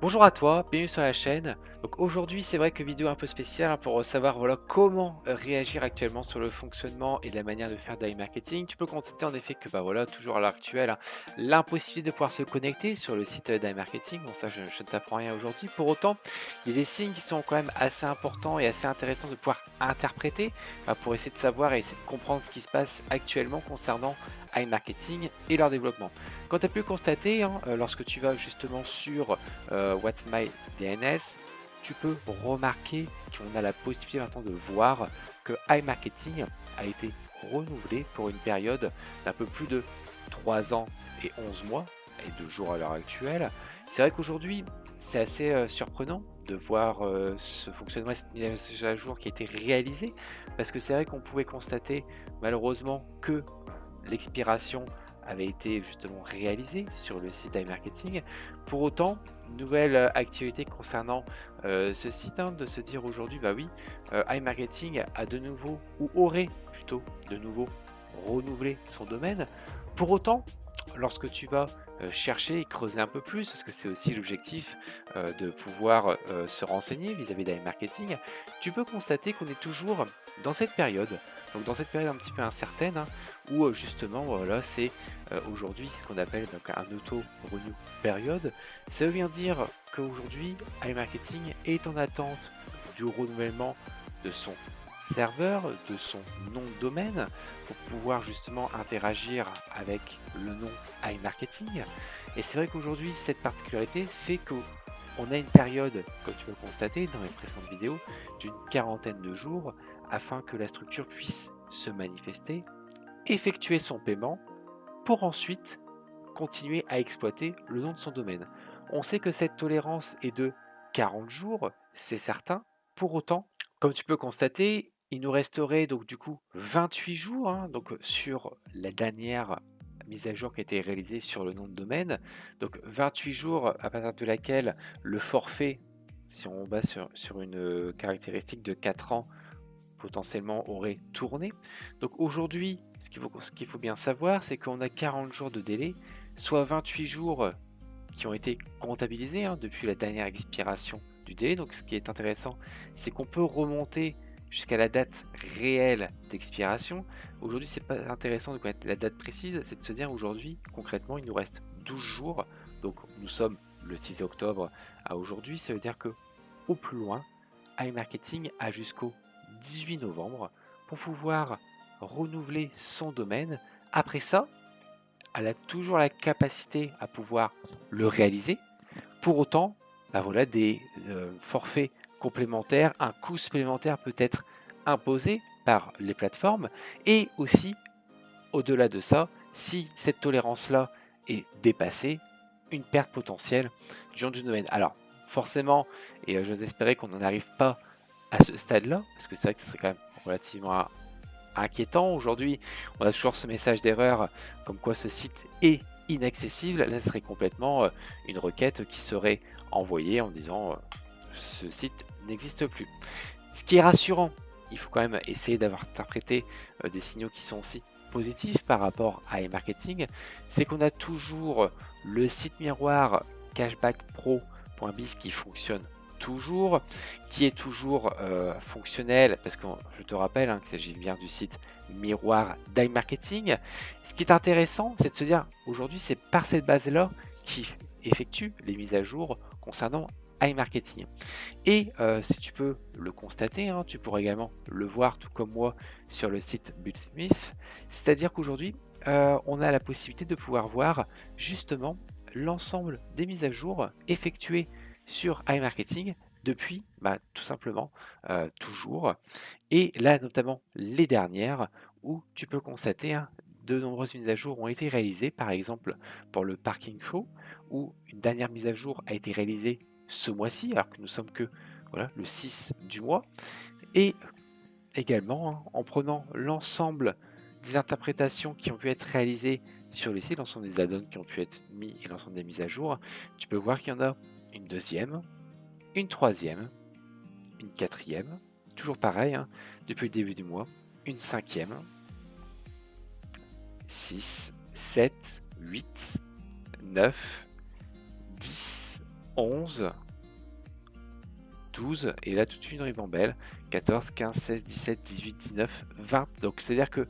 Bonjour à toi, bienvenue sur la chaîne. Donc aujourd'hui c'est vrai que vidéo un peu spéciale pour savoir voilà comment réagir actuellement sur le fonctionnement et la manière de faire marketing. Tu peux constater en effet que bah voilà toujours à l'heure actuelle l'impossibilité de pouvoir se connecter sur le site marketing. Bon ça je ne t'apprends rien aujourd'hui. Pour autant il y a des signes qui sont quand même assez importants et assez intéressants de pouvoir interpréter pour essayer de savoir et essayer de comprendre ce qui se passe actuellement concernant marketing et leur développement. Quand tu as pu constater lorsque tu vas justement sur What's My DNS, tu peux remarquer qu'on a la possibilité maintenant de voir que iMarketing a été renouvelé pour une période d'un peu plus de 3 ans et 11 mois et 2 jours à l'heure actuelle. C'est vrai qu'aujourd'hui, c'est assez surprenant de voir ce fonctionnement et cette mise à jour qui a été réalisée parce que c'est vrai qu'on pouvait constater malheureusement que l'expiration avait été justement réalisée sur le site iMarketing. Pour autant, nouvelle actualité concernant ce site, de se dire aujourd'hui, bah oui, iMarketing a de nouveau, ou aurait plutôt de nouveau renouvelé son domaine. Pour autant, lorsque tu vas chercher et creuser un peu plus, parce que c'est aussi l'objectif de pouvoir se renseigner vis-à-vis d'iMarketing, tu peux constater qu'on est toujours dans cette période, donc dans cette période un petit peu incertaine, où justement voilà, c'est aujourd'hui ce qu'on appelle donc un auto-renew période. Ça veut bien dire qu'aujourd'hui iMarketing est en attente du renouvellement de son serveur, de son nom de domaine, pour pouvoir justement interagir avec le nom iMarketing. Et c'est vrai qu'aujourd'hui, cette particularité fait qu'on a une période, comme tu peux le constater dans les précédentes vidéos, d'une quarantaine de jours afin que la structure puisse se manifester, effectuer son paiement pour ensuite continuer à exploiter le nom de son domaine. On sait que cette tolérance est de 40 jours, c'est certain. Pour autant, comme tu peux constater, il nous resterait donc du coup 28 jours donc sur la dernière mise à jour qui a été réalisée sur le nom de domaine. Donc 28 jours à partir de laquelle le forfait, si on base sur une caractéristique de 4 ans, potentiellement aurait tourné. Donc aujourd'hui, ce qu'il faut bien savoir, c'est qu'on a 40 jours de délai, soit 28 jours qui ont été comptabilisés depuis la dernière expiration du délai. Donc ce qui est intéressant, c'est qu'on peut remonter jusqu'à la date réelle d'expiration. Aujourd'hui, c'est pas intéressant de connaître la date précise, c'est de se dire aujourd'hui, concrètement, il nous reste 12 jours. Donc nous sommes le 6 octobre à aujourd'hui, ça veut dire que au plus loin, iMarketing a jusqu'au 18 novembre pour pouvoir renouveler son domaine. Après ça, elle a toujours la capacité à pouvoir le réaliser. Pour autant, bah voilà, des forfaits complémentaires, un coût supplémentaire peut être imposé par les plateformes. Et aussi, au-delà de ça, si cette tolérance-là est dépassée, une perte potentielle du nom du domaine. Alors, forcément, et j'ose espérer qu'on n'en arrive pas à ce stade-là, parce que c'est vrai que ce serait quand même relativement inquiétant. Aujourd'hui, on a toujours ce message d'erreur comme quoi ce site est inaccessible. Là, ce serait complètement une requête qui serait envoyée en disant ce site n'existe plus. Ce qui est rassurant, il faut quand même essayer d'avoir interprété des signaux qui sont aussi positifs par rapport à e-marketing, c'est qu'on a toujours le site miroir cashbackpro.biz qui fonctionne toujours, qui est toujours fonctionnel, parce que je te rappelle qu'il s'agit bien du site miroir d'iMarketing. Ce qui est intéressant, c'est de se dire, aujourd'hui, c'est par cette base-là qui effectue les mises à jour concernant iMarketing. Et si tu peux le constater, tu pourras également le voir tout comme moi sur le site Bullsmith, c'est-à-dire qu'aujourd'hui, on a la possibilité de pouvoir voir justement l'ensemble des mises à jour effectuées sur iMarketing depuis tout simplement toujours. Et là, notamment les dernières, où tu peux constater de nombreuses mises à jour ont été réalisées, par exemple pour le Parking Show, où une dernière mise à jour a été réalisée ce mois-ci, alors que nous sommes que voilà, le 6 du mois. Et également, en prenant l'ensemble des interprétations qui ont pu être réalisées sur le site, l'ensemble des add-ons qui ont pu être mis et l'ensemble des mises à jour, tu peux voir qu'il y en a une deuxième, une troisième, une quatrième, toujours pareil, depuis le début du mois, une cinquième, 6, 7, 8, 9, 10, 11, 12 et là toute une ribambelle, 14, 15, 16, 17, 18, 19, 20. Donc c'est-à-dire que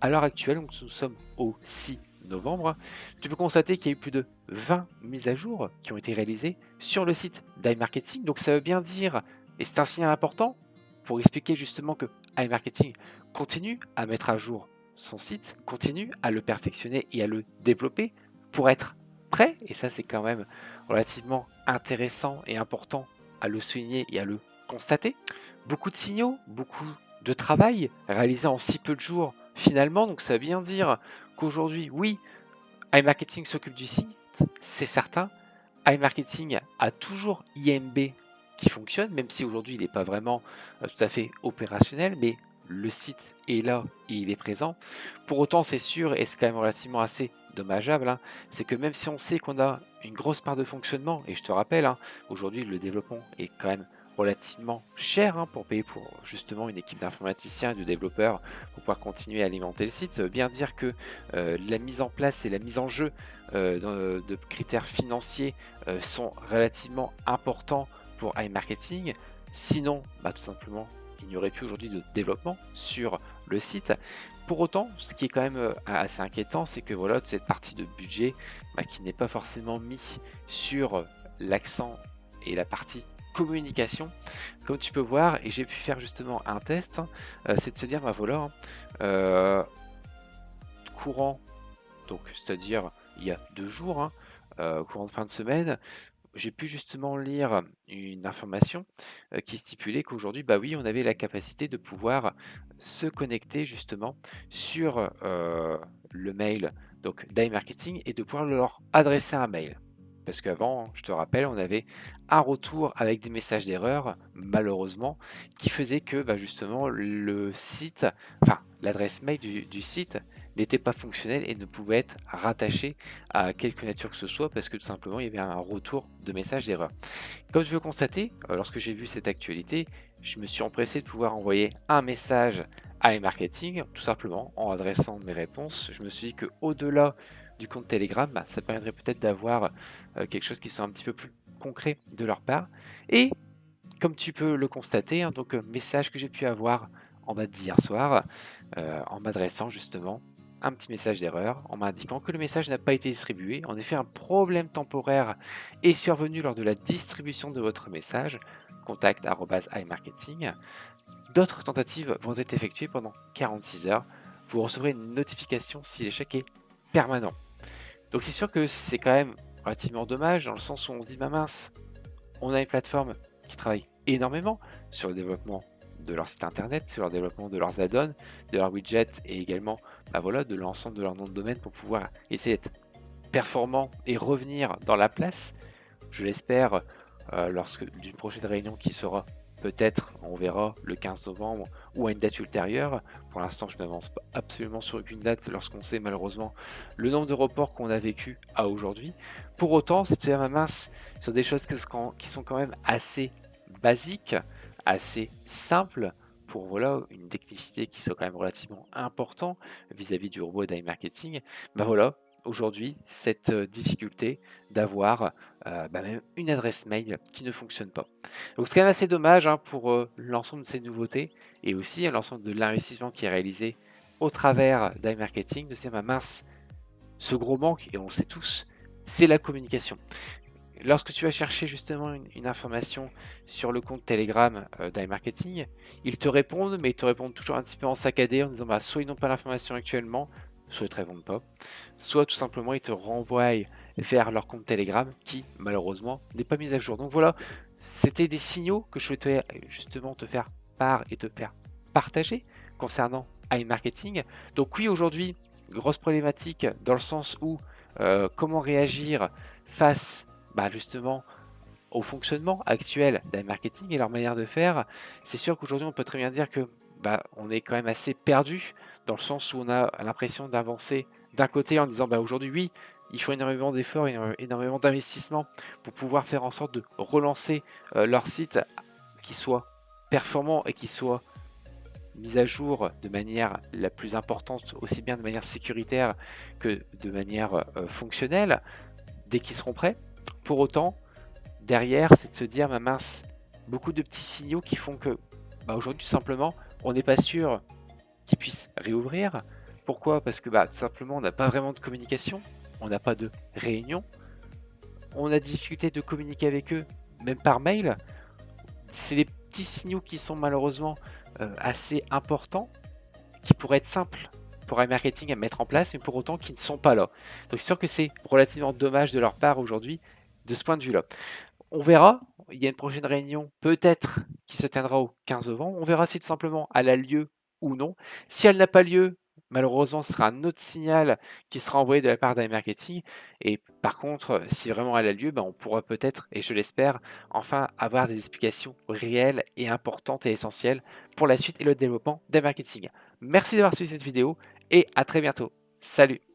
à l'heure actuelle, donc nous sommes au 6 novembre, tu peux constater qu'il y a eu plus de 20 mises à jour qui ont été réalisées sur le site d'iMarketing. Donc ça veut bien dire, et c'est un signal important pour expliquer justement que iMarketing continue à mettre à jour son site, continue à le perfectionner et à le développer pour être prêt, et ça c'est quand même relativement intéressant et important à le souligner et à le constater. Beaucoup de signaux, beaucoup de travail réalisé en si peu de jours finalement, donc ça veut bien dire qu'aujourd'hui, oui, iMarketing s'occupe du site, c'est certain. iMarketing a toujours IMB qui fonctionne, même si aujourd'hui il n'est pas vraiment tout à fait opérationnel, mais le site est là et il est présent. Pour autant, c'est sûr, et c'est quand même relativement assez dommageable, hein, c'est que même si on sait qu'on a une grosse part de fonctionnement, et je te rappelle, hein, aujourd'hui le développement est quand même relativement cher pour payer pour justement une équipe d'informaticiens et de développeurs pour pouvoir continuer à alimenter le site. Ça veut bien dire que la mise en place et la mise en jeu de critères financiers sont relativement importants pour iMarketing. Sinon, tout simplement, il n'y aurait plus aujourd'hui de développement sur le site. Pour autant, ce qui est quand même assez inquiétant, c'est que voilà, toute cette partie de budget qui n'est pas forcément mis sur l'accent et la partie communication, comme tu peux voir, et j'ai pu faire justement un test, c'est de se dire, voilà, courant, donc c'est-à-dire il y a 2 jours, courant de fin de semaine, j'ai pu justement lire une information qui stipulait qu'aujourd'hui, oui, on avait la capacité de pouvoir se connecter justement sur le mail donc d'iMarketing et de pouvoir leur adresser un mail. Parce qu'avant, je te rappelle, on avait un retour avec des messages d'erreur, malheureusement, qui faisait que justement le site, enfin l'adresse mail du site n'était pas fonctionnelle et ne pouvait être rattachée à quelque nature que ce soit parce que tout simplement il y avait un retour de message d'erreur. Comme tu peux constater, lorsque j'ai vu cette actualité, je me suis empressé de pouvoir envoyer un message à iMarketing, tout simplement en adressant mes réponses. Je me suis dit qu'au-delà du compte Telegram, ça permettrait peut-être d'avoir quelque chose qui soit un petit peu plus concret de leur part. Et comme tu peux le constater, donc message que j'ai pu avoir en date d'hier soir, en m'adressant justement un petit message d'erreur en m'indiquant que le message n'a pas été distribué. En effet, un problème temporaire est survenu lors de la distribution de votre message, contact@iMarketing. D'autres tentatives vont être effectuées pendant 46 heures. Vous recevrez une notification si l'échec est permanent. Donc c'est sûr que c'est quand même relativement dommage dans le sens où on se dit mince, on a une plateforme qui travaille énormément sur le développement de leur site internet, sur le développement de leurs add-ons, de leurs widgets et également voilà, de l'ensemble de leur nom de domaine pour pouvoir essayer d'être performant et revenir dans la place. Je l'espère lorsque d'une prochaine réunion qui sera peut-être, on verra, le 15 novembre ou à une date ultérieure. Pour l'instant, je n'avance pas absolument sur aucune date lorsqu'on sait malheureusement le nombre de reports qu'on a vécu à aujourd'hui. Pour autant, c'est ma mince sur des choses qui sont quand même assez basiques, assez simples pour voilà, une technicité qui soit quand même relativement important vis-à-vis du robot d'iMarketing. Voilà, aujourd'hui, cette difficulté d'avoir même une adresse mail qui ne fonctionne pas. Donc c'est quand même assez dommage pour l'ensemble de ces nouveautés et aussi l'ensemble de l'investissement qui est réalisé au travers d'iMarketing, de ces mince, ce gros manque, et on le sait tous, c'est la communication. Lorsque tu vas chercher justement une information sur le compte Telegram d'iMarketing, ils te répondent, mais ils te répondent toujours un petit peu en saccadé en disant soit ils n'ont pas l'information actuellement, soit ils ne te répondent pas, soit tout simplement ils te renvoient vers leur compte Telegram qui malheureusement n'est pas mis à jour. Donc voilà, c'était des signaux que je souhaitais justement te faire part et te faire partager concernant iMarketing. Donc oui, aujourd'hui, grosse problématique dans le sens où comment réagir face justement au fonctionnement actuel d'iMarketing et leur manière de faire. C'est sûr qu'aujourd'hui on peut très bien dire que on est quand même assez perdu dans le sens où on a l'impression d'avancer d'un côté en disant aujourd'hui oui, il faut énormément d'efforts, énormément d'investissements pour pouvoir faire en sorte de relancer leur site qui soit performant et qui soit mis à jour de manière la plus importante, aussi bien de manière sécuritaire que de manière fonctionnelle, dès qu'ils seront prêts. Pour autant, derrière, c'est de se dire, bah mince, beaucoup de petits signaux qui font que, bah aujourd'hui, tout simplement, on n'est pas sûr qu'ils puissent réouvrir. Pourquoi? Parce que bah, tout simplement, on n'a pas vraiment de communication, on n'a pas de réunion, on a difficulté de communiquer avec eux, même par mail. C'est des petits signaux qui sont malheureusement assez importants, qui pourraient être simples pour un marketing à mettre en place, mais pour autant qui ne sont pas là. Donc c'est sûr que c'est relativement dommage de leur part aujourd'hui, de ce point de vue-là. On verra, il y a une prochaine réunion peut-être qui se tiendra au 15 novembre. On verra si tout simplement elle a lieu ou non. Si elle n'a pas lieu, malheureusement, ce sera un autre signal qui sera envoyé de la part d'iMarketing. Et par contre, si vraiment elle a lieu, ben, on pourra peut-être, et je l'espère, enfin avoir des explications réelles et importantes et essentielles pour la suite et le développement d'iMarketing. Merci d'avoir suivi cette vidéo et à très bientôt. Salut!